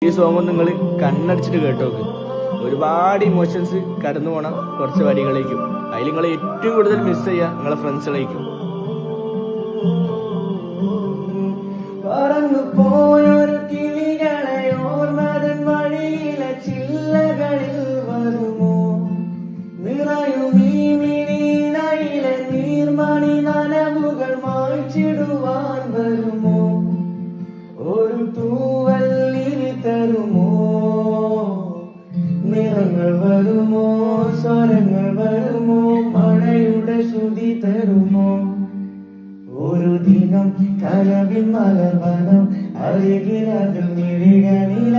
ഈ സോങ് നിങ്ങൾ കണ്ണടിച്ചിട്ട് കേട്ടോക്ക്. ഒരുപാട് ഇമോഷൻസ് കടന്നു പോണ കുറച്ച് വരികളേക്കും. അതിൽ നിങ്ങൾ ഏറ്റവും കൂടുതൽ മിസ് ചെയ്യുക നിങ്ങളെ ഫ്രണ്ട്സുകളേക്കും. പറന്നു പോയൊരു കിളികളെ ഓർമ്മതൻ വഴിയിലെ ചില്ലകളിൽ വരുമോ? നിറയും ഈ മിഴിയിലെ നീർമണി നനവുകൾ മായ്ച്ചിടുവാൻ വരുമോ? ഒരു തൂവല്ലിനി തരുമോ? നിറങ്ങൾ വരുമോ? സ്വരങ്ങൾ വരുമോ? മഴയുടെ ശ്രുതി തരുമോ? ഒരു ദിനം കലവിൽ മലർവനം അരികിൽ അതിൽ മിഴികളില